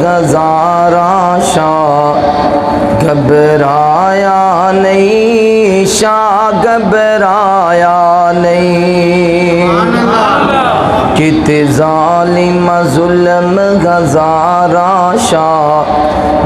ہزارہ شاہ گھبرایا نہیں، شاہ گھبرایا نہیں، کتے ظالم ظلم ہزارہ شاہ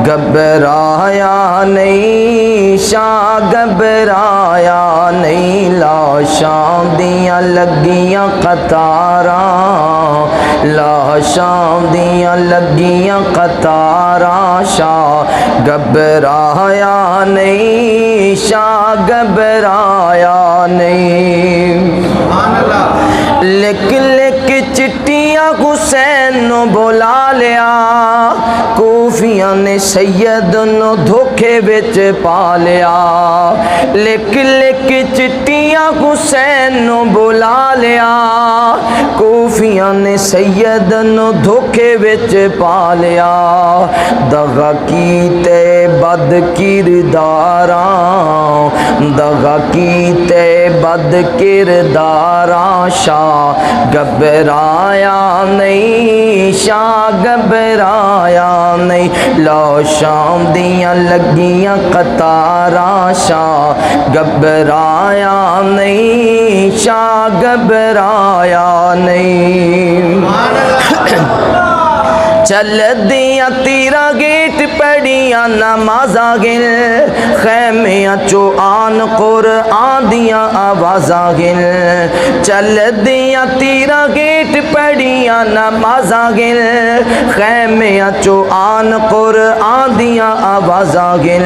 گھبرایا نہیں، شاہ گھبرایا نہیں، لاشاں دیاں لگیاں قطاراں، لاشاں دیاں لگیاں قطاراں، شاہ گھبرایا نہیں، شاہ گھبرایا نہیں، لکھ لکھ چٹیاں حسین نو بلا لیا، کوفیاں نے سید نو دھوکے وچ پا لیا، لکھ لکھ چٹیاں حسین نو بلا لیا، کوفیاں نے سید نو دھوکے وچ پا لیا، دغا کیتے بد کرداراں، دغا کیتے بد کرداراں، شاہ گھبرایا نہیں، شاہ گھبرایا نہیں، لاشاں دیاں لگیاں قطاراں، شاہ گھبرایا نہیں، شاہ گھبرایا نہیں، چل دیاں تیرا گیٹ پڑیاں نمازاں گل، خیمیاں چو آن قرآن دیاں آوازاں گل، چل دیاں تیرا گیٹ پڑیاں نمازاں گل، خیمیاں چو آن قرآن دیاں آوازاں گل،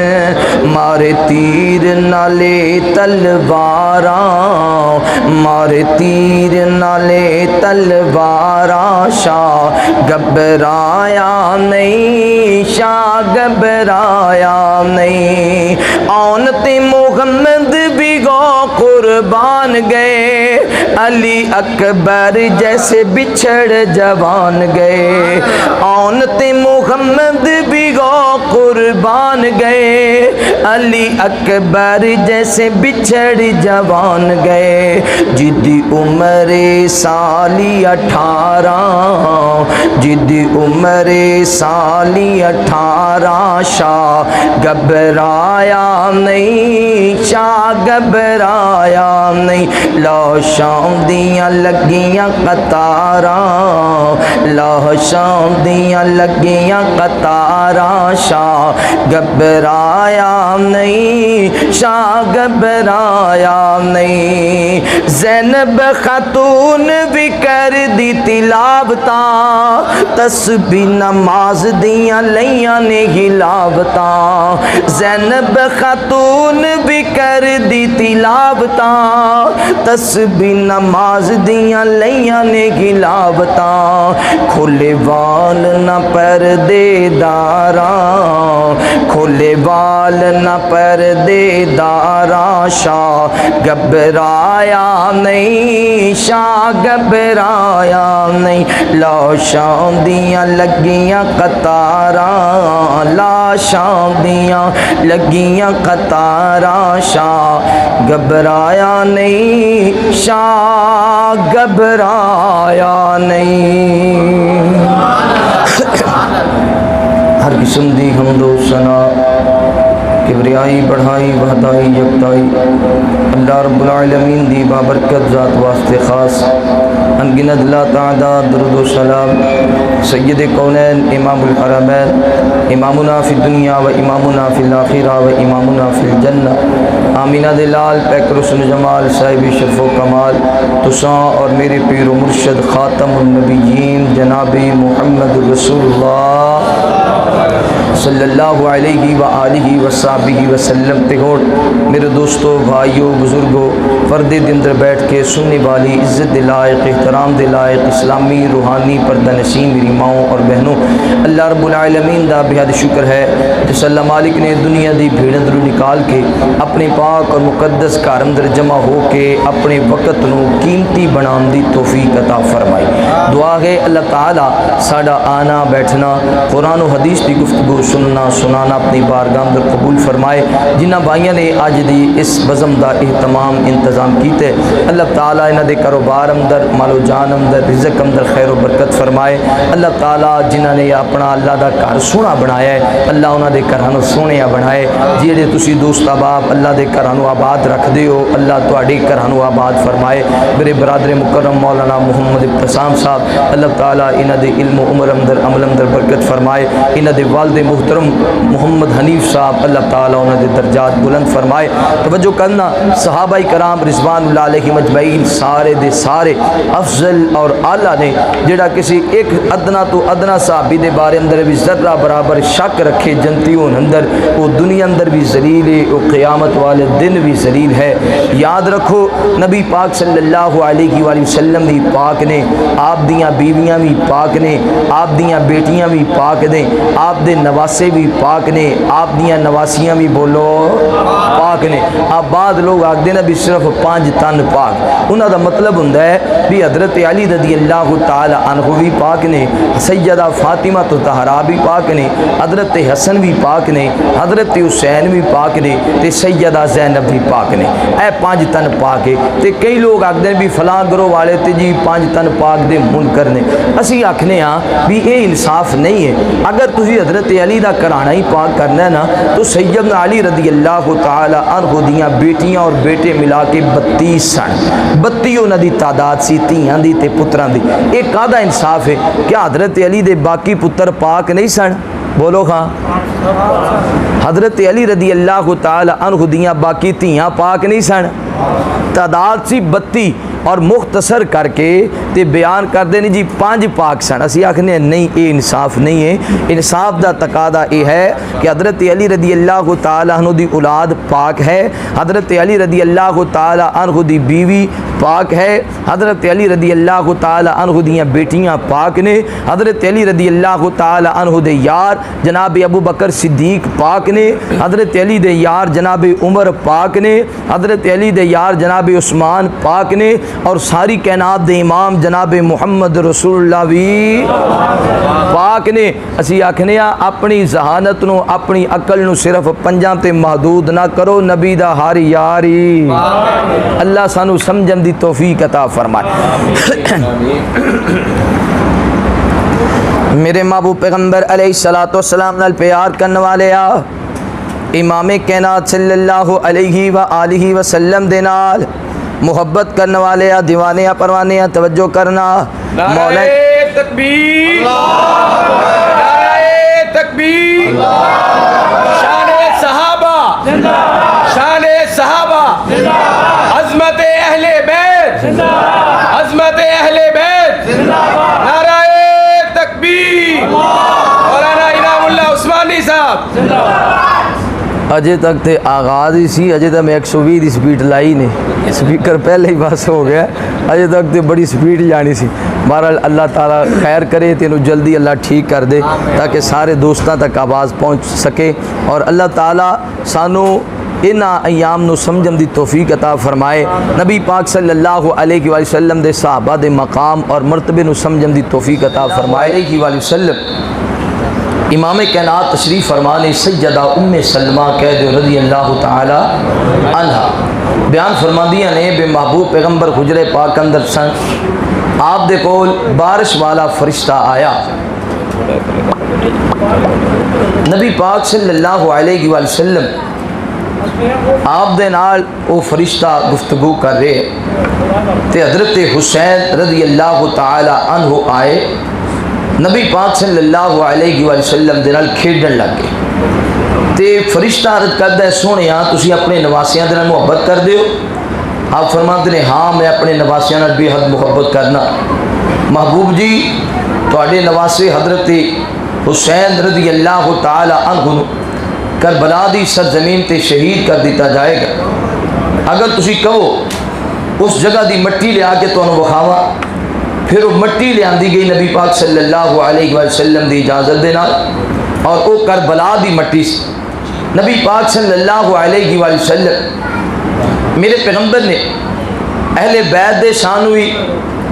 مارے تیر نالے تلواراں، مارے تیر نالے تلواراں، شاہ گھبرایا نہیں، شاہ گھبرایا نہیں، آن تے محمد بھی گو قربان گئے، علی اکبر جیسے بچھڑ جوان گئے، آن تے محمد بھی گو قربان گئے، علی اکبر جیسے بچھڑ جوان گئے، جدی عمر سالی 18، جدی عمر سالی 18، شاہ گھبرایا نہیں، شاہ گھبرایا نہیں، لاشاں دیاں لگیاں قطاراں، لاشاں دیاں لگیاں قطاراں، شاہ گھبرایا نہیں، شاہ گھبرایا نہیں، زینب خاتون بھی کر دی تلاوتاں، تسبیح نماز دیاں لیاں نے ہلاوتاں، زینب خاتون بھی کر دی تلاوتاں، تسبیح نماز دیاں لیاں نے ہلاوتاں، کھلے وال نہ پردے داراں، کھلے وال نہ پردے داراں، شاہ گھبرایا نہیں، شاہ گھبرایا نہیں، لاشاں دیاں لگیاں قطاراں، لاشاں دیاں لگیاں قطاراں، شاہ گھبرایا نہیں، شاہ گھبرایا نہیں، ہر قسم دی حمد و ثنا کبریائی بڑھائی وحدائی یکتائی اللہ رب العالمین دی بابرکت ذات واسطے خاص، انگنت لا تعداد درود و سلام سید کونین امام الحرمین، امامنا فی الدنیا و امامنا فی الاخرہ و امامنا فی الجنہ، آمینہ دلال پیکر حسن جمال صاحب شرف و کمال، تساں اور میرے پیر و مرشد خاتم النبیین جناب محمد رسول اللہ صلی اللہ علیہ وآلہ وصحبہ وسلم تے ہوڑ، میرے دوستو بھائیو بزرگو، پردے دے اندر بیٹھ کے سننے والی عزت دے لائق احترام دے لائق اسلامی روحانی پردہ نشین میری ماؤں اور بہنوں، اللہ رب العالمین دا بہت شکر ہے جس اللہ مالک نے دنیا دی بھیڑ اندر نکال کے اپنے پاک اور مقدس گھر اندر جمع ہو کے اپنے وقت نو قیمتی بنان دی توفیق عطا فرمائی۔ دعا ہے اللہ تعالی ساڈا آنا بیٹھنا قرآن و حدیث دی گفتگو سننا سنانا اپنی بارگاہ اندر قبول فرمائے۔ جنہ بھائیاں نے اج دی اس بزم دا اہتمام انتظام کیتے اللہ تعالیٰ انہاں دے کاروبار اندر مال و جان اندر رزق اندر خیر و برکت فرمائے۔ اللہ تعالیٰ جنہاں نے اپنا اللہ دا گھر سونا بنایا ہے اللہ انہاں دے گھراں نوں سونیا بنائے۔ جہڑے تسی دوست احباب اللہ دے گھراں نوں آباد رکھ دیو اللہ تہاڈے گھراں نوں آباد فرمائے۔ میرے برادر مکرم مولانا محمد ابتسام صاحب اللہ تعالیٰ انہاں دے علم و عمر اندر عمل اندر برکت فرمائے۔ انہاں دے والد محترم محمد حنیف صاحب اللہ تعالیٰ انہاں دے درجات بلند فرمائے۔ توجہ کرنا صحابہ کرام رضوان اللہ علیہم اجمعین سارے دے سارے افضل اور اعلیٰ نے جڑا کسی ایک ادنا تو ادنا صحابی دے بارے اندر بھی ذرہ برابر شک رکھے جنتیوں اندر وہ دنیا اندر بھی ذلیل ہے وہ قیامت والے دن بھی ذلیل ہے۔ یاد رکھو نبی پاک صلی اللہ علیہ وآلہ وسلم دی پاک نے آپ دیاں بیویاں بھی پاک نے آپ دیاں بیٹیاں بھی پاک نے آپ دے نواسے بھی پاک نے آپ دیاں نواسیاں بھی بولو پاک نے۔ آپ بعد لوگ آکھدے نا بھی صرف 5 تن پاک انہاں دا مطلب ہوندا ہے بھی حضرت علی رضی اللہ تعالی عنہ بھی پاک نے سیدہ فاطمہ تو طہرا بھی پاک نے حضرت حسن بھی پاک نے حضرت حسین بھی پاک نے تے سیدہ زینب بھی پاک نے۔ اے 5 تن پاک ہے تے کئی لوگ آکھدے ہیں بھی فلاں گروہ والے تے جی 5 تن پاک دے منکر نے۔ اسی آکھنے ہاں بھی اے انصاف نہیں ہے۔ اگر تسی حضرت علی دا گھرانہ ہی پاک کرنا ہے نا تو سیدنا علی رضی اللہ تعالی عنہ دیاں بیٹیاں اور بیٹے ملا کے 32 سن 32 انہاں دی تعداد سی تیاں دی تے پتراں دی۔ ایک آدھا انصاف ہے کیا حضرت علی دے باقی پتر پاک نہیں سن؟ بولو ہاں حضرت علی رضی اللہ تعالی عنہ دیاں باقی تیاں پاک نہیں سن؟ تعداد سی 32 اور مختصر کر کے تے بیان کر دے نہیں جی 5 پاک سن۔ اسی آکھنے نہیں اے انصاف نہیں ہے۔ انصاف دا تقاضا یہ ہے کہ حضرت علی رضی اللہ تعالی عنہ دی اولاد پاک ہے حضرت علی رضی اللہ تعالی عنہ دی بیوی پاک ہے حضرت علی رضی اللہ تعالی عنہ دیاں بیٹیاں پاک نے حضرت علی رضی اللہ تعالی عنہ دے یار جناب ابو بکر صدیق پاک نے حضرت علی دے یار جناب عمر پاک نے حضرت علی دے یار جناب عثمان پاک نے اور ساری کائنات دے امام جناب محمد رسول اللہ بھی پاک نے۔ اسی آکھنے اپنی ذہانت نو اپنی عقل نو صرف 5 تے محدود نہ کرو نبی دا ہر یاری اللہ سانو سمجھن دی توفیق عطا فرمائے۔ میرے محبوب پیغمبر علیہ الصلوۃ والسلام نال پیار کرنے والے امام کائنات صلی اللہ علیہ وآلہ وسلم دے نال محبت کرنے والے دیوانے پروانے توجہ کرنا مولا تکبیر نعرہ تکبیر شان صحابہ شان صحابہ عظمت اہل بیت عظمت اہل بیت نعرہ تکبیر مولانا انعام اللہ عثمانی صاحب۔ اجے تک تے آغاز ہی سی اجے تک میں 120 دی سپیڈ لائی نے سپیکر پہلے ہی بس ہو گیا اجے تک تے بڑی سپیڈ جانی سی۔ بہرحال اللہ تعالیٰ خیر کرے تینوں جلدی اللہ ٹھیک کر دے تاکہ سارے دوستاں تک آواز پہنچ سکے اور اللہ تعالیٰ سانو ان ایام نو سمجھن دی توفیق عطا فرمائے۔ نبی پاک صلی اللہ علیہ وآلہ وسلم دے صحابہ دے مقام اور مرتبے نو سمجھن دی توفیق عطا فرمائے۔ علیہ وآلہ وسلم امام کائنات تشریف فرمانے سیدہ ام سلمہ قید رضی اللہ تعالی عنہ بیان فرماندیاں نے بے محبوب پیغمبر حجر پاک اندر سن آپ دے کول بارش والا فرشتہ آیا نبی پاک صلی اللہ علیہ وآلہ وسلم آپ دے نال وہ فرشتہ گفتگو کر رہے تے حضرت حسین رضی اللہ تعالی عنہ آئے نبی پاک صلی اللہ علیہ وآلہ وسلم دے نال کھیڈن لگ گئے تے فرشتہ عرض کردا ہے سونیا تسی اپنے نواسیاں دے نال محبت کر دیو؟ آپ فرماتے ہیں ہاں میں اپنے نواسیاں نال بے حد محبت کرنا۔ محبوب جی تواڈے نواسے حضرت حسین رضی اللہ تعالی عنہ کربلا دی سرزمین تے شہید کر دیتا جائے گا، اگر تسی کہو اس جگہ دی مٹی لے آ کے تانوں وکھاواں پھر وہ مٹی لے آندی گئی نبی پاک صلی اللہ علیہ وسلم دی اجازت دے نال اور وہ کربلا دی مٹی سی۔ نبی پاک صلی اللہ علیہ وسلم میرے پیغمبر نے اہل بیت دے شان بھی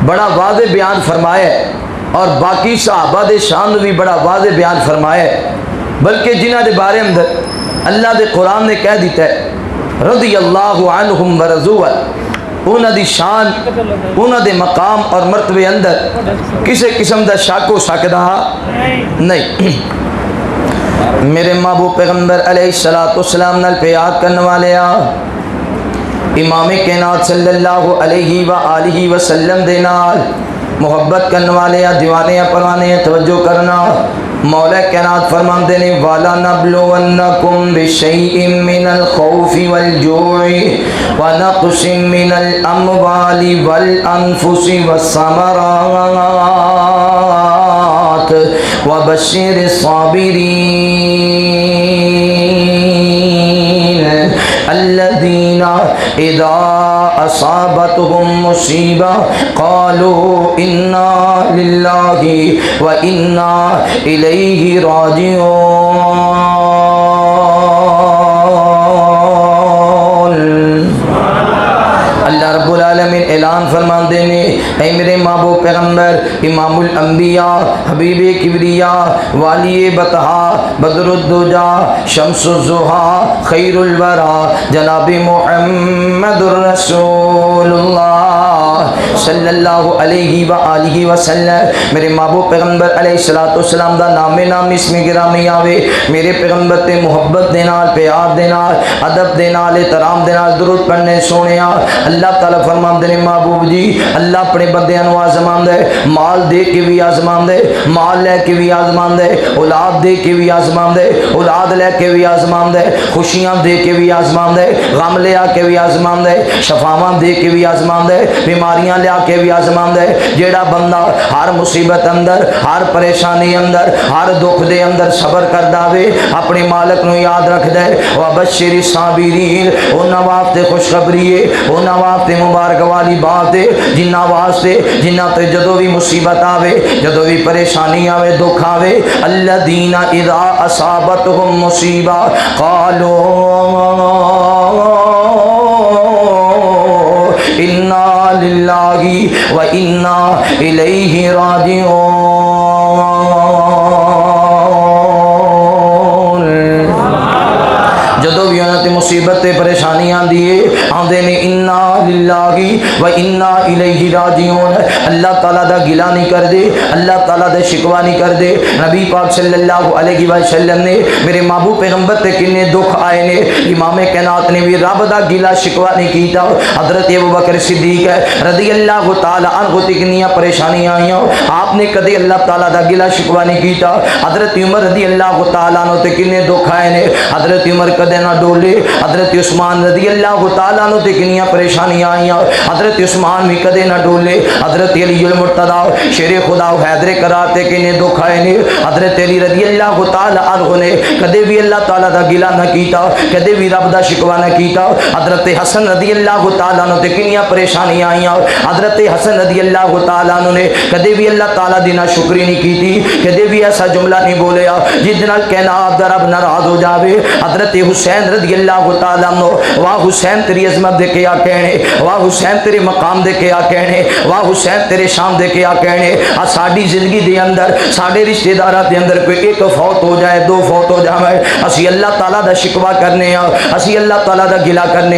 بڑا واضح بیان فرمایا ہے اور باقی صحابہ دے شان بھی بڑا واضح بیان فرمایا ہے بلکہ جنہ دے بارے اندر اللہ دے قرآن نے کہہ دیتا ہے رضی اللہ عنہم ورضوا، انہاں دی شان، انہاں دے مقام اور مرتبے اندر کسی قسم دا شک و شکدا نہیں۔ میرے محبوب پیغمبر علیہ السلام نال پیار کرنے والے امام کائنات صلی اللہ علیہ وآلہ وسلم دے نال محبت کرنے والے دیوانے پروانے توجہ کرنا۔ مولا کائنات فرماندے نے وَلَنَبْلُوَنَّكُمْ بِشَيْءٍ مِّنَ الْخَوْفِ وَالْجُوعِ وَنَقْصٍ مِّنَ الْأَمْوَالِ وَالْأَنفُسِ وَالثَّمَرَاتِ وَبَشِّرِ الصَّابِرِينَ الَّذِينَ إِذَا أَصَابَتْهُمْ مُصِيبَةٌ قَالُوا إِنَّا لِلَّهِ وَإِنَّا إِلَيْهِ راجعون۔ اللہ رب العالمین اعلان فرمان دینے اے میرے محبوب پیغمبر امام الانبیاء حبیب کبریا والی بطحا بدر الدجا شمس الضحا خیر الورا جناب محمد الرسول اللہ صلی اللہ علیہ وآلہ وسلم۔ میرے محبوب پیغمبر علیہ السلام دا نام اسم گرامی آوے، میرے پیغمبر تے محبت دے نال، پیار دے نال، ادب دے نال، احترام دے نال درود پڑھنے سونے اللہ تعالیٰ فرماندے نے محبوب جی اللہ اپنے بندیاں نو آزماندے، مال دے کے بھی آزماندے، مال لے کے بھی آزماندے، اولاد دے کے بھی آزماندے، اولاد لے کے بھی آزماندے، خوشیاں دے کے بھی آزماندے، غم لے آ کے بھی آزماندے، شفاواں دے کے بھی آزماندے، بیماریاں لے آ کے بھی آزماندے۔ جیڑا بندہ ہر مصیبت اندر، ہر پریشانی اندر، ہر دکھ دے اندر صبر کر داوے، اپنے مالک نو یاد رکھ دے، وبشر الصابرین، انہاں واسطے خوشخبری ہے، انہاں واسطے مبارک والی بات ہے جنہ واسطے جنہ تے جدو بھی مصیبت آوے، جدو بھی پریشانی آوے، دکھ آوے، الذین اذا اصابتهم مصیبہ قالوا انا للہ و انا الیہ راجعون۔ جدو بھی انہاں تے مصیبت تے پریشانی آندی ہے آندے نے انا للہ و انا الیہ راجعون۔ اللہ تعالیٰ دا گلہ نہیں کر دے، اللہ تعالیٰ دا شکوہ نہیں کر دے۔ نبی پاک صلی اللہ علیہ وسلم نے میرے محبوب پیغمبر تے کنے دکھ آئے نے، امام کائنات نے بھی رب دا گلہ شکوہ نہیں کیتا۔ حضرت ابوبکر صدیق رضی اللہ تعالیٰ عنہ تے کنیاں پریشانیاں آئیاں، آپ نے کدی اللہ تعالیٰ دا گلہ شکوہ نہیں کیتا۔ حضرت عمر رضی اللہ تعالیٰ عنہ تے کنے دکھ آئے نے، حضرت عمر کدے نہ ڈولے۔ حضرت عثمان رضی اللہ تعالیٰ عنہ تے کنیاں پریشانیاں آئیاں، حضرت عثمان بھی کدے نہ ڈولے۔ حضرت علی المرتضیٰ شیر خدا حیدر کرار تے کنے دکھ آئے نے، حضرت علی رضی اللہ تعالیٰ عنہ نے کدے بھی اللہ تعالیٰ دا گلہ نہ کیتا، کدے بھی رب دا شکوہ نہ کیتا۔ حضرت حسن رضی اللہ تعالیٰ عنہ تے کنیاں پریشانیاں آئیاں، حضرت حسن رضی اللہ تعالیٰ عنہ نے کدے بھی اللہ تعالیٰ دی ناشکری نہیں کیتی، کدے بھی ایسا جملہ نہیں بولیا جس نال کائنات دا رب ناراض ہو جاوے۔ حضرت حسین رضی اللہ تعالیٰ عنہ واہ حسین تیری عظمت دے کے آ کہنے، واہ حسین تیرے مقام دے کے آ کہنے، واہ حسین تیرے شان دے کے آ کہنے۔ ساڈی زندگی دے اندر ساڈے رشتہ داراں دے اندر کوئی ایک فوت ہو جائے، دو فوت ہو جائے، اسی اللہ تعالیٰ دا شکوہ کرنے اسی اللہ تعالیٰ دا گلہ کرنے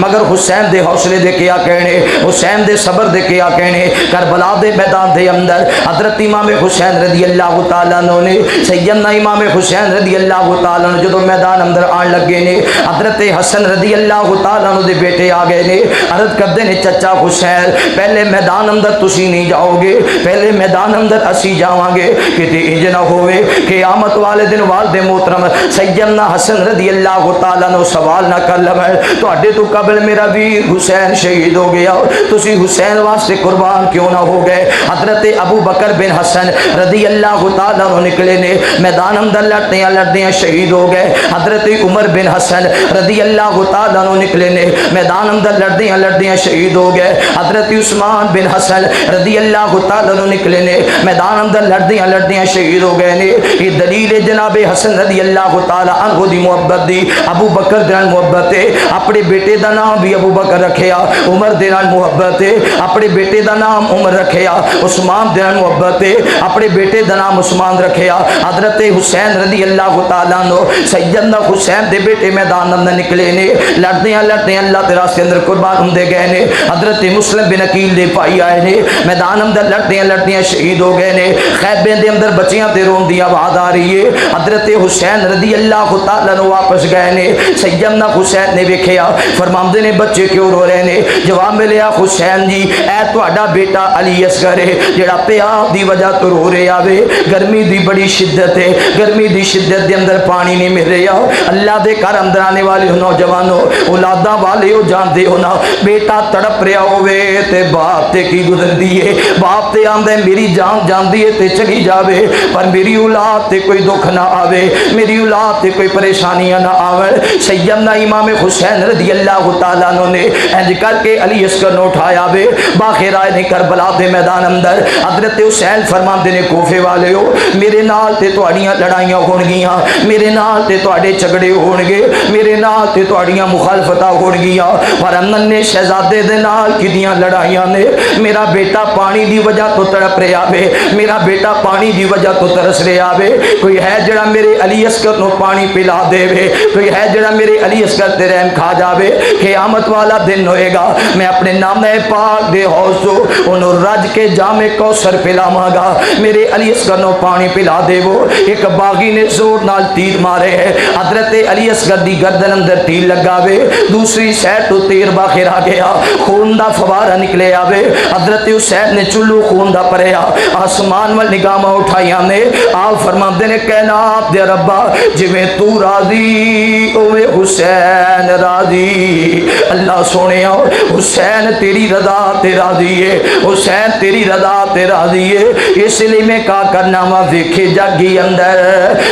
مگر حسین دے حوصلے دے کے آ کہنے، حسین دے صبر دے کے آ کہنے۔ کربلا دے میدان دے اندر حضرت امام حسین رضی اللہ تعالیٰ عنہ نے، سیدنا امام حسین رضی اللہ تعالیٰ عنہ جدو میدان اندر آن لگے نے، حضرت حسن رضی اللہ تعالیٰ عنہ دے بیٹے آ گئے نے، عرض کردے نے چچا حسین پہلے میدان اندر تسی نہیں جاؤ گے، پہلے میدان اندر اسی جاواں گے، کتے انج نہ ہوئے قیامت والے دن والد محترم سیدنا حسن رضی اللہ تعالیٰ عنہ سوال نہ کر لو تواڈے تو قبل میرا ویر حسین شہید ہو گیا، تسی حسین واسطے قربان کیوں نہ ہو گئے؟ حضرت ابو بکر بن حسن رضی اللہ تعالیٰ عنہ نکلے نے، میدان اندر لڑتے شہید ہو گئے۔ حضرت عمر بن حسن رضی اللہ تعالیٰ عنہ نکلے نے، میدان اندر لڑتے شہید شہید ہو گئے. حضرت عثمان بن حسن رضی اللہ تعالیٰ عنہ نکلے نے میدان اندر لڑدیاں لڑدیاں شہید ہو گئے نے. یہ دلیل جناب حسن رضی اللہ تعالیٰ عنہ دی محبت دی. ابو بکر دے نال محبت ہے, اپنے بیٹے دا نام بھی ابو بکر رکھیا. عمر دے نال محبت ہے, اپنے بیٹے دا نام عمر رکھیا. عثمان دے نال محبت ہے, اپنے بیٹے دا نام عثمان رکھیا. حضرت حسین رضی اللہ تعالیٰ عنہ سیدنا حسین دے بیٹے میدان اندر نکلے نے لڑدیاں لڑدیاں اللہ کے راستے اندر قربان ہوندے گئے نے. حضرت مسلم بن عقیل دے بھائی آئے نے میدان اندر لڑدیاں لڑدیاں شہید ہو گئے نے. خیبے دے اندر بچیاں تے رون دی آواز آ رہی ہے. حضرت حسین رضی اللہ تعالیٰ عنہ واپس گئے نے. سیدنا حسین نے ویکھیا, فرماندے نے بچے کیوں رو رہے نے؟ جواب ملیا, حسین جی اے تہاڈا بیٹا علی اصغر ہے جڑا پیاس دی وجہ تو رو رہا وے. گرمی دی بڑی شدت ہے, گرمی دی شدت دے اندر پانی نہیں مل رہا. اللہ دے گھر اندر آنے والے ہو نوجوانوں, اولاداں والے ہو, جاندے ہو نا بیٹا تڑپ رہا ہوے تے باپ تے کی گزردی ہے. باپ تے آندا میری جان جاندی ہے تے چلی جاوے, پر میری اولاد تے کوئی دکھ نہ آوے, میری اولاد تے کوئی پریشانیاں نہ آون. سیدنا امام حسین رضی اللہ تعالیٰ عنہ نے انج کر کے علی اصغر نو اٹھایا وے. باخر آئے نے کربلا دے میدان اندر. حضرت حسین فرماندے نے کوفے والے ہو میرے نال تے تہاڈیاں لڑائیاں ہون گیاں, میرے نال تے تہاڈے جھگڑے ہون گے, میرے نال تے تہاڈیاں مخالفتاں ہون گیاں, پر ننھے شہزادے دے نال کدیاں لڑائیاں نے. میرا بیٹا پانی دی وجہ تو تڑپ رہا وے, میرا بیٹا پانی دی وجہ تو ترس رہا وے. کوئی ہے جڑا میرے علی اصغر نو پانی پلا دے وے, کوئی ہے جڑا میرے علی اصغر تے رحم کھا جاوے. قیامت والا دن ہوئے گا, میں اپنے نام پاک دے حوض تو انہوں رج کے جام کوثر پلاواں گا. میرے علی اصغر نو پانی پلا دے. وہ ایک باغی نے زور نال تیر مارے ہے, حضرت علی اصغر دی گردن اندر تیر لگا وے, دوسری سائڈ تو تیر باہر آ گیا, خون دا فوارہ نکلے آوے. حضرت حسین نے چلو خون دا پریا, آسمان وال نگاہاں اٹھائیاں نے. آپ فرماندے نے کائنات دے ربا جویں تو راضی اوے حسین راضی. اللہ سونے حسین تیری رضا تے راضی ہے, حسین تیری رضا تے راضی ہے. اس لیے میں کا کرنا وا ویکھے جاگی اندر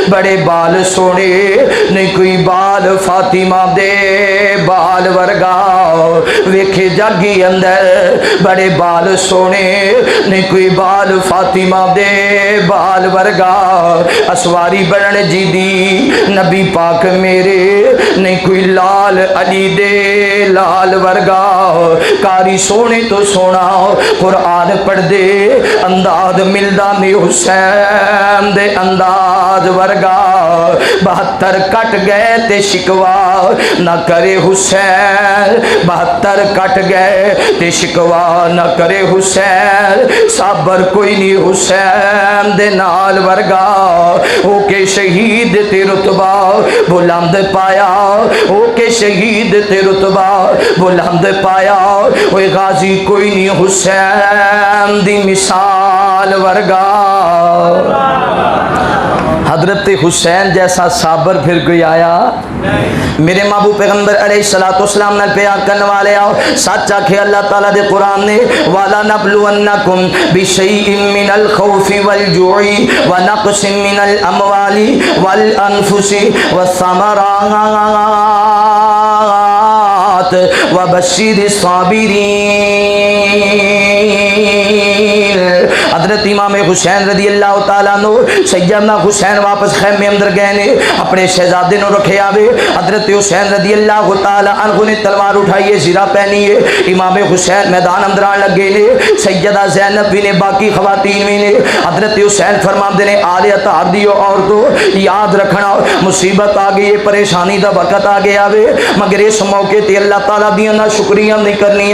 بڑے بال سونے نہیں کوئی بال فاطمہ دے بال ورگا. ویکھے جاگی اندر بڑے بال سونے نہیں کوئی بال فاطمہ دے بال ورگا. اسواری بنن جی دی نبی پاک میرے نہیں کوئی لال علی دے لال ورگا. کاری سونے تو سونا قرآن پڑھ دے انداز ملدا نہیں حسین دے انداز ورگا. 72 کٹ گئے تے شکوا نہ کرے حسین, 72 کٹ گئے تے شکوا نہ کرے حسین. صبر کوئی نہیں حسین دے نال ورگا. او کے شہید تے رتبہ بلند پایا, او کے شہید تے رتبہ بلند پایا. اوے غازی کوئی نہیں حسین دی مثال ورگا. حضرت حسین جیسا صابر پھر کوئی آیا؟ میرے محبوب پیغمبر علیہ الصلوۃ والسلام نے پیار کرنے والے آؤ سچ آکھے اللہ تعالیٰ دے قرآن نے وَلَا نَبْلُوَنَّكُمْ بِشَيْءٍ مِّنَ الْخَوْفِ وَالْجُوعِ وَنَقْصٍ مِّنَ الْأَمْوَالِ وَالْأَنفُسِ وَالثَّمَرَاتِ وَبَشِّرِ الصَّابِرِينَ. حضرت امام حسین رضی اللہ تعالیٰ عنہ سیدنا حسین واپس خیمے اندر گئے نے, اپنے شہزادے نو رکھے آوے. حضرت حسین رضی اللہ تعالیٰ عنہ نے تلوار اٹھائیے, زیرہ پہنی ہے. امام حسین میدان اندر آن لگے نے, سیدہ زینب بھی نے, باقی خواتین بھی نے. حضرت حسین فرماندے نے آلے اطہار دیو عورتوں یاد رکھنا مصیبت آ گئی, پریشانی دا وقت آ گیا وے, مگر اس موقع تے اللہ تعالیٰ دیاں نہ شکریہ نہیں کرنی,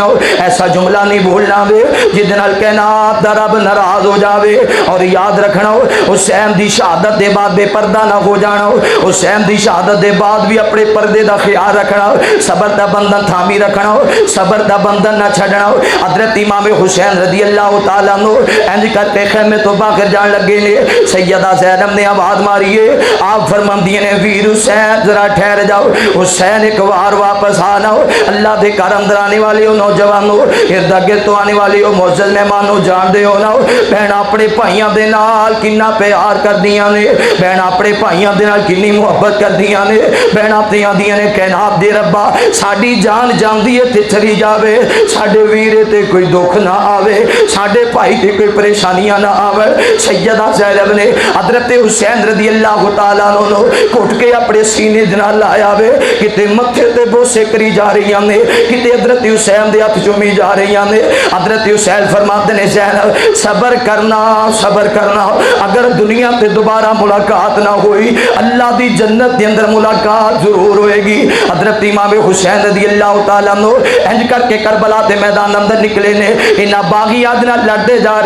ایسا جملہ نہیں بھولنا وے جس نال کائنات دا رب ناراض ہو جاوے. اور یاد رکھنا حسین دی شہادت دے بعد بے پردہ نہ ہو جانا, حسین دی شہادت دے بعد بھی اپنے پردے دا خیال رکھنا, صبر دا بندھن تھامی رکھنا, صبر دا بندھن نہ چھڑنا. حضرت امام حسین رضی اللہ تعالیٰ عنہ انج کر کے خیمے تو باہر جان لگے نے. سیدہ زینب نے آواز ماری ہے, آپ فرماندی نے ویر حسین ذرا ٹھہر جاؤ, حسین ایک بار واپس آنا. اللہ دے گھر اندر آنے والے ہو نوجوانوں, ارد گرد تو آنے والے ہو معزز مہمانوں, جان دے ہو نا بہن اپنے بھائیاں دے نال کنا پیار کردیاں نے بہن اپنے بھائیاں دے نال کنی محبت کردیاں نے بہن اپنی آندیاں نے کائنات دے ربا ساڈی جان جاندی ہے تے چلی جاوے ساڈے ویرے تے کوئی دکھ نہ آوے ساڈے بھائی تے کوئی پریشانیاں نہ آوے سیدہ زینب نے حضرت حسین رضی اللہ تعالیٰ عنہ کٹ کے اپنے سینے دے نال لایا وے کتے متھے تے بوسے کری جا رہی نے کتے حضرت حسین دے ہاتھ چومی جا رہی نے حضرت حسین فرماتے نے زینب صبر کرنا اگر دنیا تے دوبارہ ملاقات نہ ہوئی اللہ دی جنت دے اندر ملاقات ضرور ہوئے گی حضرت امام حسین رضی اللہ تعالیٰ عنہ انج کر کے کربلا دے میدان اندر نکلے نے انہاں باغیات نال لڑتے جا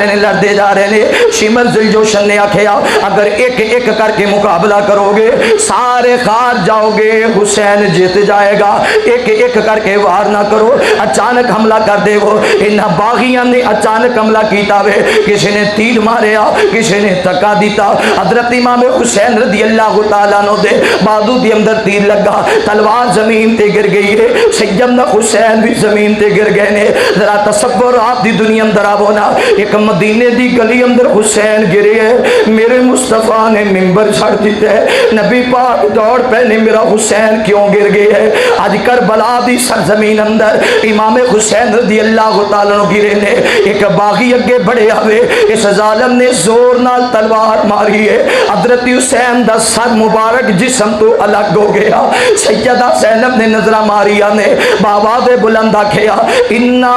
رہے نے شمر ذوالجوشن نے آکھیا اگر ایک ایک کر کے مقابلہ کرو گے سارے خار جاؤ گے حسین جیت جائے گا ایک ایک کر کے وار نہ کرو اچانک حملہ کر دے وہ انہاں باغیاں نے اچانک حملہ کیتا وے کسی نے تیر ماریا کسی نے تکا دیتا حضرت امام حسین رضی اللہ تعالیٰ عنہ دے بازو دے اندر تیر لگا تلوار زمین تے گر گئی ہے سیدنا حسین بھی زمین تے گر گئے نے ذرا تصور آپ دی دنیا اندر آونا ایک مدینے دی گلی اندر حسین گرے ہے میرے مصطفیٰ نے منبر چھڑ دیتے ہے نبی پاک دوڑ پہنے میرا حسین کیوں گر گئے ہے آج کربلا دی سرزمین اندر امام حسین رضی اللہ تعالیٰ عنہ گرے نے ایک باغی اگے بڑھے آوے اس ظالم نے زور نال تلوار ماری ہے حضرت حسین دا سر مبارک جسم تو الگ ہو گیا سیدہ زینب نے نظرہ ماریا نے بابا دے بلند آکھیا انا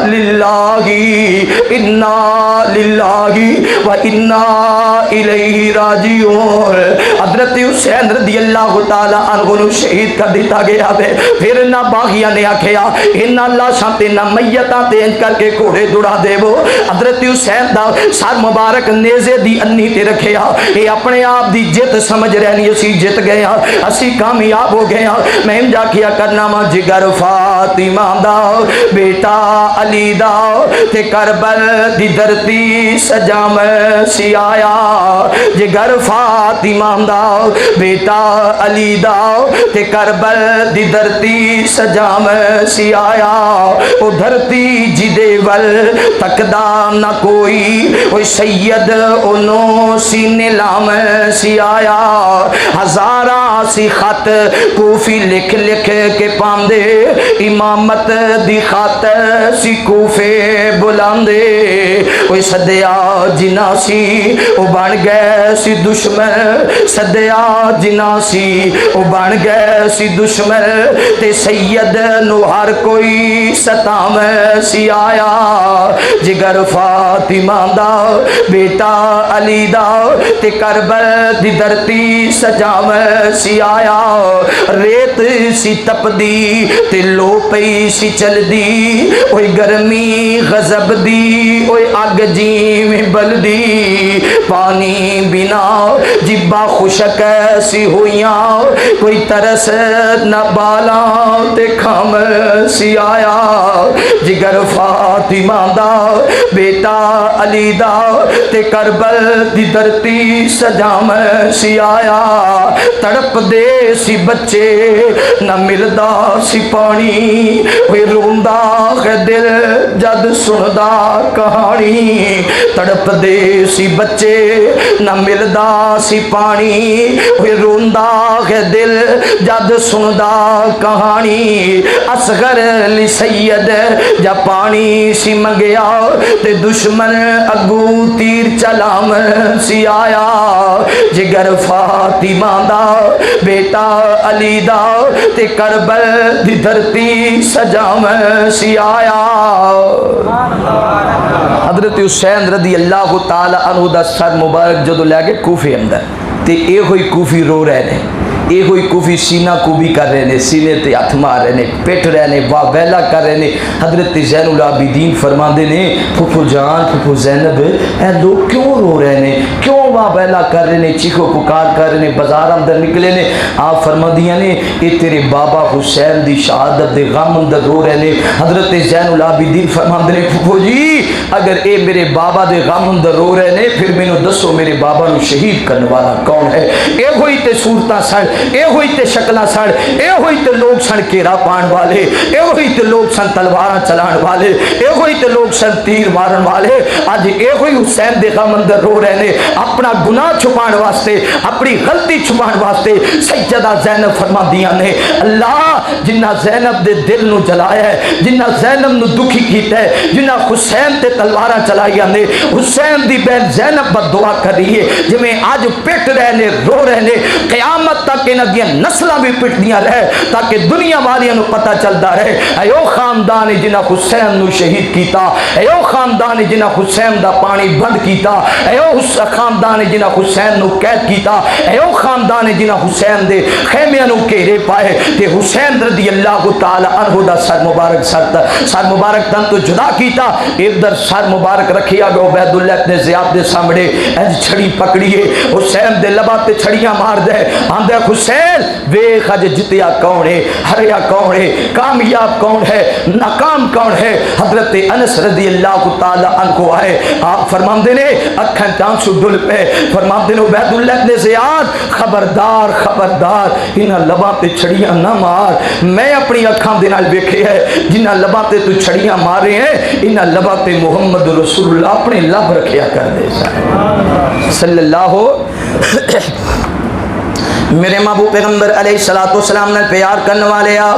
للہ و انا الیہ راجعون حضرت حسین رضی اللہ تعالی عنہ نو شہید کر دیتا گیا ہے پھر نہ باغیاں نے آکھیا ان اللہ شانتے نہ میتاں تے انج کر کے گھوڑے دوڑا دے وہ حضرت حسین دا سر مبارک نیزے دی انی تے رکھیا اے اپنے آپ دی جت سمجھ رہنی اسی جت گئے اسی کامیاب ہو گئے میں جا کیا کرنا وا جگر فاطمہ دا بیٹا علی دا تے کربل دی دھرتی سجام سی آیا جگر فاطمہ دا بیٹا علی دا تے کربل دی دھرتی سجام سی آیا او دھرتی جدے ول تکدا نہ کوئی سید انو سی نیلام سی آیا ہزارہ سی خط کوفی لکھ لکھ کے پاندے امامت دی خاطر سی کوفے بلاندے کوئی صدیا جنا سی او بن گئے سی دشمن صدیا جنا سی او بن گئے سی دشمن تے سید نو ہر کوئی ستام سی آیا جگر فاطمہ دا بیٹا علی دا تے کربل دی دھرتی سجام سی آیا ریت سی تپ دی تے لو پئی سی چل دی اوے گرمی غضب دی اوے اگ جی میں بل دی پانی بنا جبا خشک سی ہویاں کوئی ترس نہ بالا تے کھم سی آیا جگر فاطمہ دا بیٹا علی دا تے کربل دی دھرتی سجام سی آیا تڑپ دے سی بچے نہ ملدا سی پانی وے روندا ہے دل جد سندا کہانی تڑپ دے سی بچے نہ ملدا سی پانی وے روندا ہے دل جد سندا کہانی اصغر علی سید جا پانی سی منگیا تے دشمن اگو تیر چلام سی آیا جگر فاطمہ دا بیٹا علی دا تے کربل دی دھرتی سجام سی آیا حضرت حسین رضی اللہ تعالی عنہ دا سر مبارک جدو لے کے کوفے اندر تے اے ہوئی کوفی رو رہے نے اے ہوئی کوفی سینہ کوبی کر رہے نے سینے تے ہاتھ مار رہے نے پیٹ رہے نے واہ ویلا کر رہے نے حضرت زین العابدین فرماندے نے پھپھو جان پھپھو زینب اے لوگ کیوں رو رہے نے کیوں واہ ویلا کر رہے نے چیخو پکار کر رہے نے بازار اندر نکلے نے آپ فرماندیاں نے اے تیرے بابا حسین دی شہادت دے غم اندر رو رہے نے حضرت زین العابدین فرماندے نے پھپھو جی اگر اے میرے بابا دے غم اندر رو رہے نے پھر مینوں دسو میرے بابا نو شہید کرنے والا کون ہے اے ہوئی تے صورتاں سن یہ ہوئی تے شکلاں سن، یہ ہوئی تے لوگ سن گھیرا پان والے، یہ ہوئی تے لوگ سن تلواراں چلان والے، یہ ہوئی تے لوگ سن تیر مارن والے۔ اج یہ ہوئی حسین دے غم اندر رو رہے نے، اپنا گناہ چھپان واسطے، اپنی غلطی چھپان واسطے سیدہ زینب فرماندیاں نے اللہ جنہ زینب دے دل نو جلایا ہے، جنہ زینب نو دکھی کیتا ہے، جنہ حسین تے تلواراں چلائیاں نے، حسین دی بہن زینب بد دعا کریے جویں اج پٹ رہے نے، رو رہے نے، قیامت تک انہاں دی نسلاں بھی پٹدیاں رہے تاکہ دنیا والیاں نو پتہ چلدا رہے ایو خاندان جنہ حسین نو شہید کیتا، ایو خاندان جنہ حسین دا پانی بند کیتا، ایو خاندان جنہ حسین نو قید کیتا، ایو خاندان جنہ حسین دے خیمیاں نو گھیرے پائے تے حسین رضی اللہ تعالی عنہ دا سر مبارک سر مبارک تن تو جدا کیتا، ادھر سر مبارک رکھیا گیا عبید اللہ ابن زیاد دے سامنے اج چھڑی پکڑیے، حسین دے لبا تے چھڑیاں مار دے، آندے حسین ویکھ اج جتیا کون ہے، ہریا کون ہے، کامیاب کون ہے، ناکام کون ہے۔ حضرت انس رضی اللہ تعالی عنہ آئے، آپ فرماندے نے اکھاں چانسو ڈل پے، فرماندے نے عبید اللہ ابن زیاد خبردار خبردار انہاں لباں تے چھڑیاں نہ مار، میں اپنی اکھاں دے نال ویکھے ہے جنہاں لباں تے تو چھڑیاں مارے ہیں انہاں لباں تے محمد رسول اللہ اپنے لب رکھیا کر دے صلی اللہ میرے محبوب پیغمبر علیہ السلام نے پیار کرنے والے آ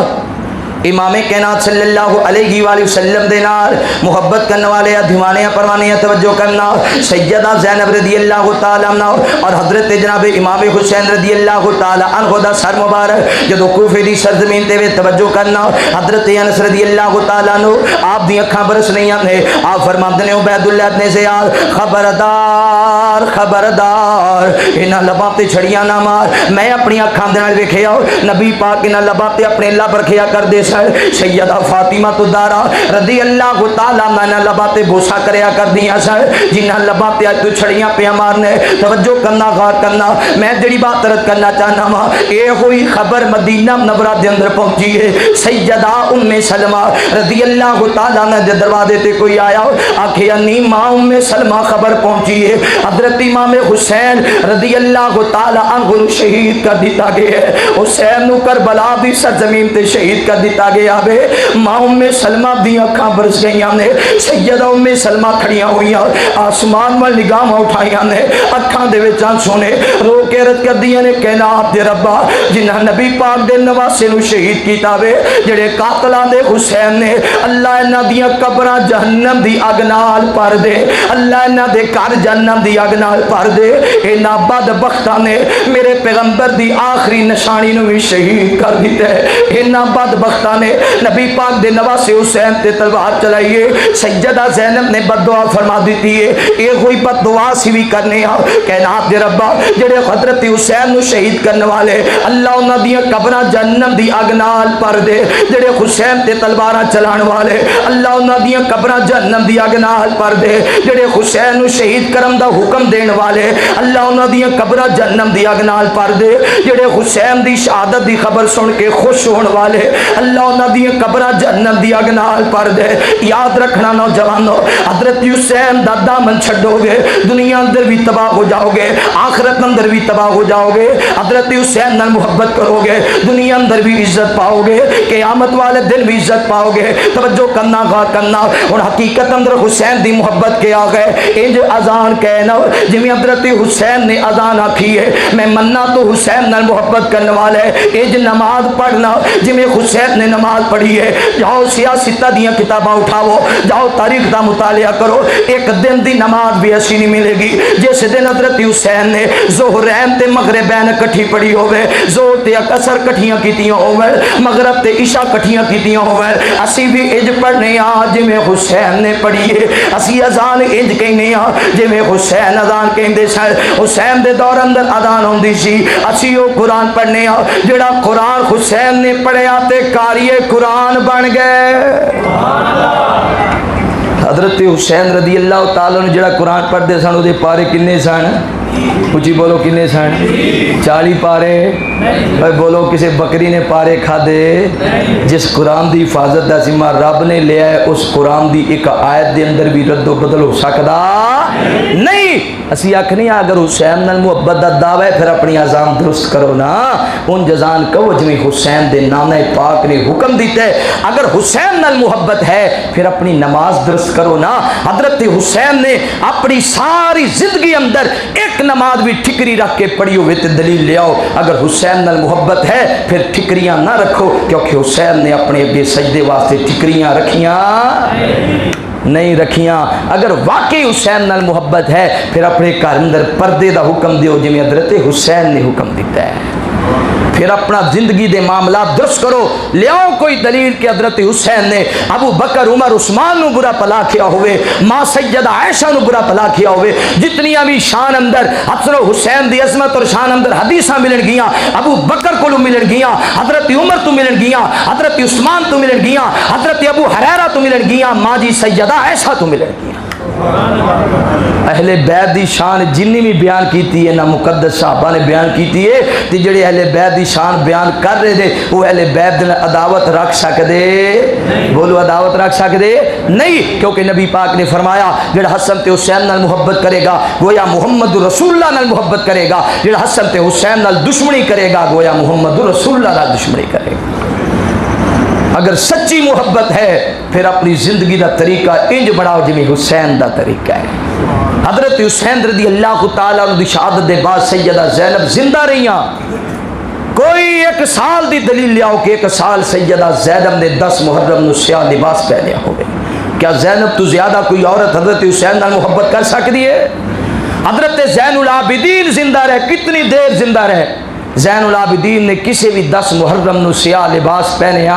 امام کائنات صلی اللہ علیہ وآلہ وسلم دے نال محبت کرنے والے دیوانیاں پروانیاں توجہ کرنا سیدہ زینب رضی اللہ تعالی عنہ اور حضرت جناب امام حسین رضی اللہ تعالی عنہ دا سر مبارک جدو کوفے دی سرزمین تے توجہ کرنا حضرت انس رضی اللہ تعالی عنہ آپ دی اکھاں برس نہیں نے، آپ فرماندے نے عبید اللہ ابن زیاد خبردار خبردار انہاں لباں تے چھڑیاں نہ مار، میں اپنی اکھاں دے نال ویکھیا نبی پاک انہاں لباں تے اپنے لب رکھیا کر دے سیدہ فاطمہ تو دارا رضی اللہ تعالی عنہ لباتے بوسا کریا کر دیا سر جنہ لباتے آج تو چھڑیاں پہ مارنے توجہ کرنا غور کرنا۔ میں جڑی بات رد کرنا چاہنا ماں اے ہوئی خبر مدینہ منورہ دے اندر پہنچی ہے، سیدہ ام سلمہ رضی اللہ تعالی عنہ دے دروازے تے کوئی آیا آکھے انی ماں ام سلمہ خبر پہنچی ہے حضرت امام حسین رضی اللہ تعالی عنہ شہید کر دیتا گیا ہے، حسین نو کربلا دی سرزمین تے شہید کر دیتا گیا بے۔ ماں ام سلمہ دی اکھاں برس گئیاں نے، سیدہ ام سلمہ کھڑیاں ہوئیاں آسمان وال نگاہ اٹھائیاں نے، اکھاں دے وچ آنسو نے رو کے رد کر دیاں نے کہنا آپ دے ربا جنہاں نبی پاک دے نواسے نو شہید کیتا وے جڑے قاتلاں دے حسین نے اللہ انہاں دیاں قبراں جہنم دی اگ نال بھر دے، اللہ انہاں دے گھر جہنم دی اگ نال بھر دے، انہاں بدبختاں نے میرے پیغمبر دی آخری نشانی نو بھی شہید کر دیتے، انہاں بدبختاں نے نبی پاک دے نواسے حسین تے تلوار چلائیے۔ سیدہ زینب نے بد دعا فرما دیتی ہے، اے کوئی بد دعا سی بھی کرنے آ کہنا آپ دے ربا جڑے حضرت حسین نو شہید کرنے والے اللہ انہاں دیاں قبراں جہنم دی اگ نال بھر دے، جڑے حسین تے تلواراں چلان والے اللہ انہاں دیاں قبراں جہنم دی اگ نال بھر دے، جڑے حسین نو شہید کرم دا حکم دین والے اللہ انہاں دیاں قبراں جہنم دی اگ نال بھر دے، جڑے حسین دی شہادت دی خبر سن کے خوش ہون والے اللہ انہاں دی قبراں جہنم دی اگ نال بھر دے۔ یاد رکھنا نوجوانو حضرت حسین دا دامن چھڈو گے دنیا اندر بھی تباہ ہو جاؤ گے، آخرت اندر بھی تباہ ہو جاؤ گے، حضرت حسین نال محبت کرو گے دنیا اندر بھی عزت پاؤ گے، قیامت والے دن بھی عزت پاؤ گے۔ توجہ کرنا غور کرنا ہن حقیقت اندر حسین دی محبت کے آ گئے انج اذان کہنا جویں حضرت حسین نے اذان آکھی ہے میں مننا تو حسین نال محبت کرنے والے انج نماز پڑھنا جویں حسین نے نماز پڑھی ہے۔ جاؤ سیاستہ دیاں کتاباں اٹھاؤ، جاؤ تاریخ دا مطالعہ کرو، ایک دن دی نماز بھی ایسی نہیں ملے گی جس دن حضرت حسین نے ظہرین تے مغربین کٹھی پڑھی ہوئے، زور تے اثر کٹھیاں کیتیاں ہوئے، مغرب تے عشاء کٹھیاں کیتیاں ہوئے، اسی بھی انج پڑھنے آ جویں حسین نے پڑھی ہے، اسی اذان انج کہنے آ جویں حسین اذان کہندے سن۔ حسین دے دور اندر اذان ہوندی سی، اسی او قرآن پڑھنے آ جڑا قرآن حسین نے پڑھیا تے قاری قرآن بن گئے۔ حضرت حسین رضی اللہ تعالیٰ نے جڑا قرآن پڑھتے سن وہ پارے کنے سن اچھی بولو کنے سن 40 پارے اے بولو کسی بکری نے پارے کھا دے جس قرآن دی حفاظت دا ذمہ رب نے لیا ہے اس قرآن دی ایک آیت دے اندر بھی رد و بدل ہو سکتا نہیں اسی آکھنی اگر حسین نال محبت دا دعوی ہے پھر اپنی عزام درست کرو نا ان جزان کہو جویں حسین دے نانا پاک نے حکم دیتا ہے اگر حسین نال محبت ہے پھر اپنی نماز درست کرو نا حضرت حسین نے اپنی ساری زندگی اندر ایک نماز بھی ٹھکری رکھ کے پڑھی ہوئے تے دلیل لے آؤ اگر حسین نال محبت ہے پھر ٹھکریاں نہ رکھو کیونکہ حسین نے اپنے بے سجدے واسطے ٹھکریاں رکھیاں نہیں رکھیاں اگر واقعی حسین نال محبت ہے پھر اپنے گھر اندر پردے دا حکم دیو جویں حضرت حسین نے حکم دیتا ہے پھر اپنا زندگی دے معاملات درست کرو لیاؤ کوئی دلیل کہ حضرت حسین نے ابو بکر عمر عثمان نو برا پلا کیا ہوئے ماں سیدہ عائشہ نو برا پلا کیا ہوئے جتنی بھی شان اندر حسن و حسین دی عظمت اور شان اندر حدیثاں ملن گیاں ابو بکر کو ملن گیاں حضرت عمر تو ملن گیاں حضرت عثمان تو ملن گیاں حضرت ابو ہریرہ تو ملن گیاں ماں جی سیدہ عائشہ تو ملن گیاں اہل بیت دی شان جنی بھی بیان کیتی ہے نا مقدس صحابہ نے بیان کیتی ہے تے جڑے اہل بیت دی شان بیان کر رہے دے وہ اہل بیت دے عداوت رکھ سکدے بولو عداوت رکھ سکدے نہیں کیونکہ نبی پاک نے فرمایا جڑا حسن تے حسین نال محبت کرے گا گویا محمد رسول اللہ نال محبت کرے گا جڑا حسن تے حسین نال دشمنی کرے گا گویا محمد رسول اللہ نال دشمنی کرے گا اگر سچی محبت ہے پھر اپنی زندگی دا طریقہ انج بڑھاؤ جویں حسین دا طریقہ ہے حضرت حسین رضی اللہ تعالیٰ عنہ دی شہادت دے بعد سیدہ زینب زندہ رہیاں کوئی 1 سال دی دلیل لیاؤ کہ 1 سال سیدہ زینب نے 10 محرم نو سیاہ لباس پہنیا ہوئے کیا زینب تو زیادہ کوئی عورت حضرت حسین نال محبت کر سکتی ہے حضرت زین العابدین زندہ رہے کتنی دیر زندہ رہے زین العابدین نے کسی بھی 10 محرم نو سیاہ لباس پہنے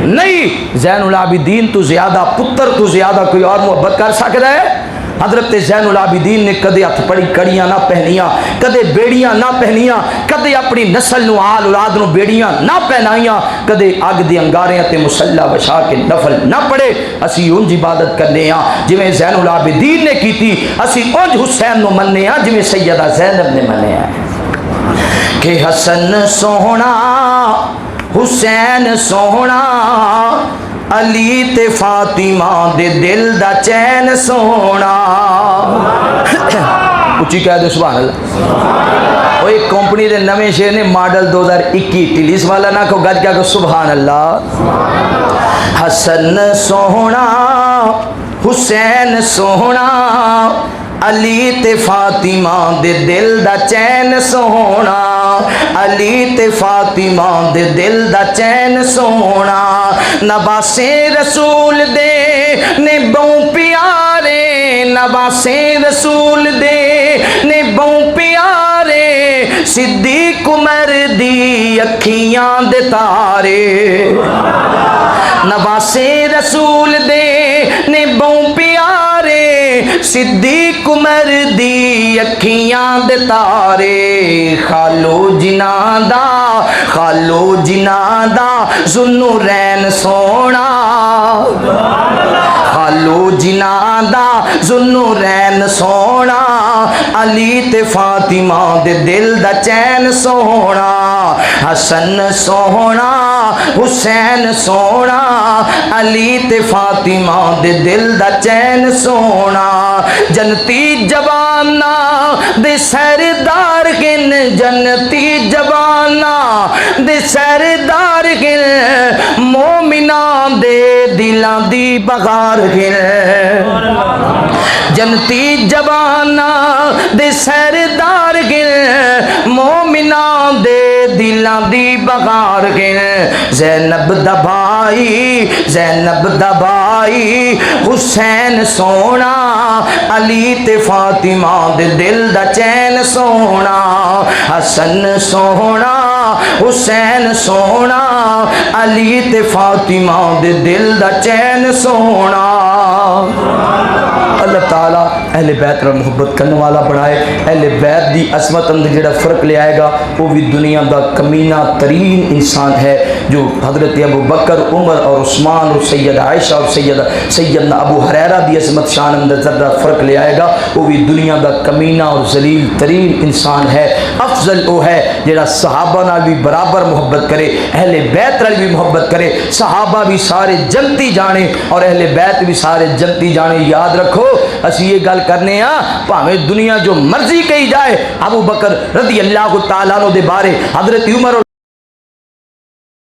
نہیں زین العابدین تو زیادہ پتر تو زیادہ کوئی اور محبت کر سکتا ہے حضرت زین العابدین نے کدے ہتھ پڑی کڑیاں نہ پہنیاں کدے بیڑیاں نہ پہنیاں کدے اپنی نسل نو آل اولاد نو بیڑیاں نہ پہنائیاں کدے اگ دی انگاریاں تے مصلا بچھا کے نفل نہ پڑے اسی انج عبادت کرنے ہاں جویں زین العابدین نے کیتی اسی انج حسین نو مننے ہاں جویں سیدہ زینب نے مننے ہاں کہ حسن سوہنا حسین سوہنا علی تے فاطمہ دے دل دا چین سونا اچھی کہہ دو سبحان اللہ وہ ایک کمپنی دے نویں شیر نے ماڈل 2021 ٹیلیس والا نہ کو گج کیا کو سبحان اللہ حسن سوہنا حسین سوہنا علی تے فاطمہ دے دل دا چین سونا علی تے فاطمہ دے دل دا چین سونا نواسے رسول دے نے بہوں پیارے نواسے رسول دے نے بہوں پیارے صدیق عمر دی اکھیاں دے تارے نواسے رسول دے نے بہوں پیارے صدیق عمر دی اکھیاں دے تارے خالو جناں دا ذوالنورین سونا خالو جناں دا ذوالنورین سونا علی تے فاطمہ دے دل دا چین سونا حسن سونا حسین سونا علی تے فاطمہ دے دل دا چین سونا جنتی جوانا دے سردار گن جنتی جوانا دے سردار گن مومنان دے دلان دی بغار گن جنتی جوانا دے سردار گن مومنان دے دلان دی بغار گن زینب دبائی حسین سونا علی تے فاطمہ دے دل دا چین سونا حسن سونا حسین سونا علی تے فاطمہ دے دل دا چین سونا اللہ تعالیٰ اہل بیت پر محبت کرنے والا بنائے اہل بیت دی عظمت اندر جڑا فرق لے آئے گا وہ بھی دنیا دا کمینہ ترین انسان ہے جو حضرت ابو بکر، عمر اور عثمان اور سید عائشہ اور سیدنا ابو ہریرہ دی عظمت شان اندر ذرہ فرق لے آئے گا، وہ بھی دنیا دا کمینہ اور ذلیل ترین انسان ہے۔ افضل وہ ہے جڑا صحابہ نال بھی برابر محبت کرے، اہل بیت نال بھی محبت کرے۔ صحابہ بھی سارے جنتی جانے اور اہل بیت بھی سارے جنتی جانے۔ یاد رکھو اسی یہ گل کرنے ہاں، بھاویں دنیا جو مرضی کہی جائے ابو بکر رضی اللہ تعالیٰ عنہ دے بارے، حضرت عمر اور